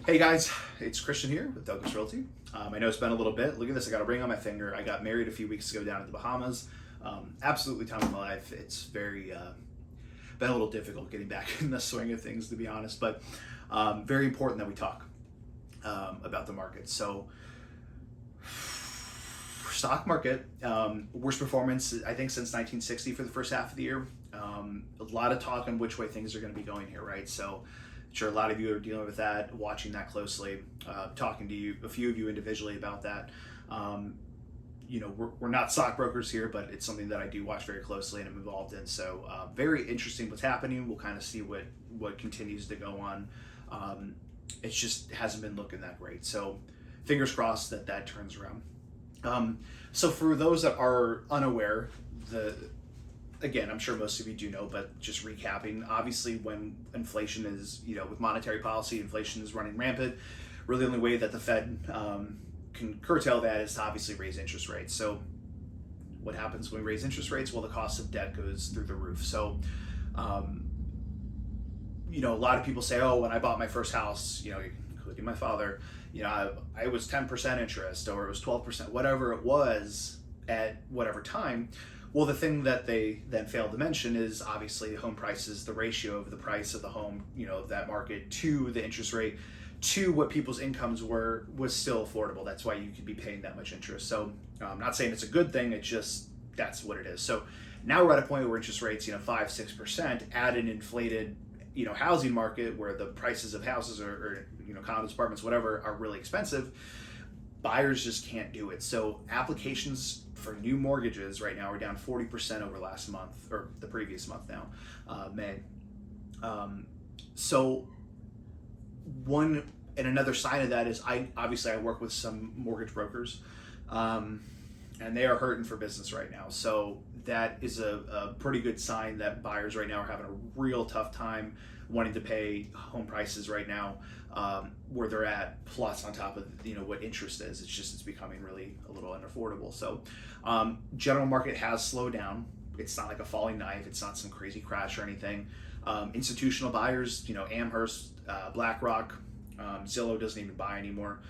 Hey guys, it's Christian here with Douglas Realty. I know it's been a little bit. Look at this, I got a ring on my finger. I got married a few weeks ago down in the Bahamas. Absolutely time of my life. It's been a little difficult getting back in the swing of things, to be honest, but very important that we talk about the market. So, stock market, worst performance, I think, since 1960 for the first half of the year. A lot of talk on which way things are going to be going here, right? So, I'm sure a lot of you are dealing with that, watching that closely, talking to you, a few of you individually about that. We're not stockbrokers here, but it's something that I do watch very closely and I'm involved in. So very interesting what's happening. We'll kind of see what continues to go on. It just hasn't been looking that great. So fingers crossed that turns around. So for those that are unaware, again, I'm sure most of you do know, but just recapping, obviously when inflation is, with monetary policy, inflation is running rampant. Really the only way that the Fed can curtail that is to obviously raise interest rates. So what happens when we raise interest rates? Well, the cost of debt goes through the roof. So, a lot of people say, oh, when I bought my first house, including my father, I was 10% interest or it was 12%, whatever it was at whatever time. Well, the thing that they then failed to mention is obviously home prices, the ratio of the price of the home, that market to the interest rate to what people's incomes was still affordable. That's why you could be paying that much interest. So I'm not saying it's a good thing. It's just, that's what it is. So now we're at a point where interest rates, 5-6% at an inflated, housing market where the prices of houses or condos, apartments, whatever, are really expensive. Buyers just can't do it. So applications for new mortgages right now are down 40% over last month, or the previous month now, May. So another sign of that is I work with some mortgage brokers, and they are hurting for business right now. So that is a pretty good sign that buyers right now are having a real tough time wanting to pay home prices right now, where they're at, plus on top of what interest is. It's becoming really a little unaffordable. So general market has slowed down. It's not like a falling knife. It's not some crazy crash or anything. Institutional buyers, Amherst, BlackRock, Zillow doesn't even buy anymore.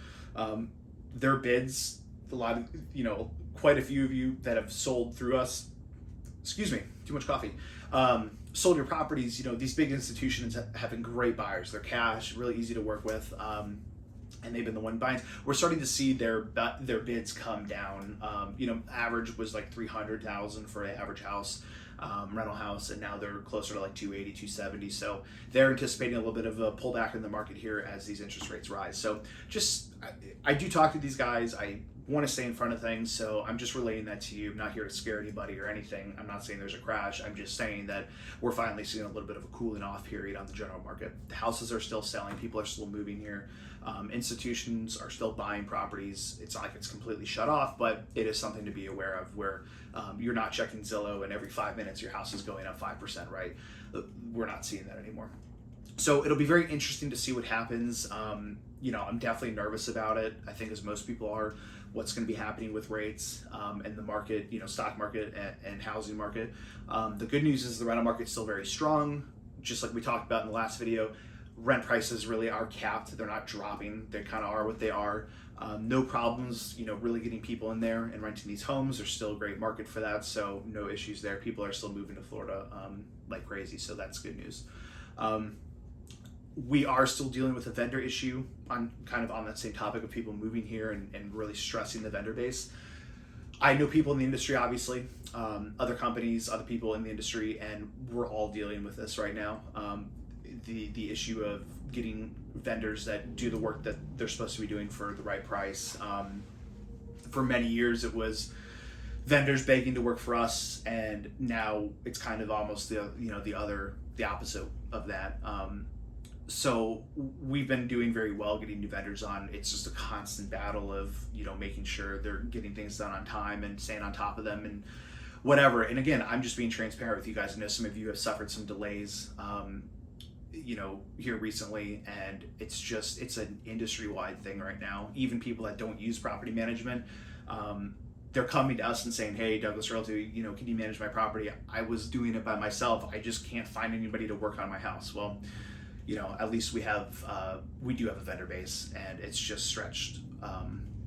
Their bids, quite a few of you that have sold through us, excuse me, too much coffee, sold your properties, these big institutions have been great buyers. They're cash, really easy to work with, and they've been the one buying. We're starting to see their bids come down. Average was like $300,000 for an average house, rental house, and now they're closer to like 280, 270. So they're anticipating a little bit of a pullback in the market here as these interest rates rise. So I do talk to these guys. I want to stay in front of things, so I'm just relaying that to you. I'm not here to scare anybody or anything. I'm not saying there's a crash. I'm just saying that we're finally seeing a little bit of a cooling off period on the general market. The houses are still selling. People are still moving here. Institutions are still buying properties. It's not like it's completely shut off, but it is something to be aware of where you're not checking Zillow and every 5 minutes your house is going up 5%, right? We're not seeing that anymore. So it'll be very interesting to see what happens. I'm definitely nervous about it. I think as most people are, what's going to be happening with rates and the market, stock market and housing market. The good news is the rental market is still very strong. Just like we talked about in the last video, rent prices really are capped. They're not dropping. They kind of are what they are. No problems, really getting people in there and renting these homes. There's still a great market for that. So no issues there. People are still moving to Florida like crazy. So that's good news. We are still dealing with a vendor issue on that same topic of people moving here and really stressing the vendor base. I know people in the industry, obviously, other companies, other people in the industry, and we're all dealing with this right now. The issue of getting vendors that do the work that they're supposed to be doing for the right price. For many years, it was vendors begging to work for us, and now it's kind of almost the opposite of that. So we've been doing very well getting new vendors on. It's just a constant battle of, making sure they're getting things done on time and staying on top of them and whatever. And again, I'm just being transparent with you guys. I know some of you have suffered some delays, here recently, and it's an industry-wide thing right now. Even people that don't use property management, they're coming to us and saying, hey, Douglas Realty, can you manage my property? I was doing it by myself. I just can't find anybody to work on my house. Well, at least we do have a vendor base, and it's just stretched.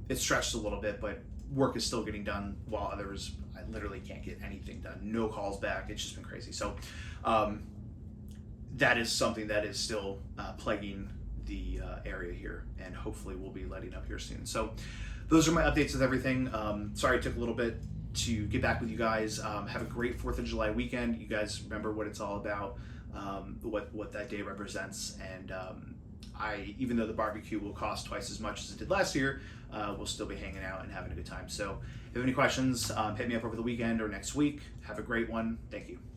It's stretched a little bit, but work is still getting done while others, I literally can't get anything done. No calls back. It's just been crazy. So that is something that is still plaguing the area here, and hopefully we'll be letting up here soon. So those are my updates with everything. Sorry it took a little bit to get back with you guys. Have a great 4th of July weekend. You guys remember what it's all about, what that day represents, and even though the barbecue will cost twice as much as it did last year, we'll still be hanging out and having a good time. So if you have any questions, hit me up over the weekend or next week. Have a great one. Thank you.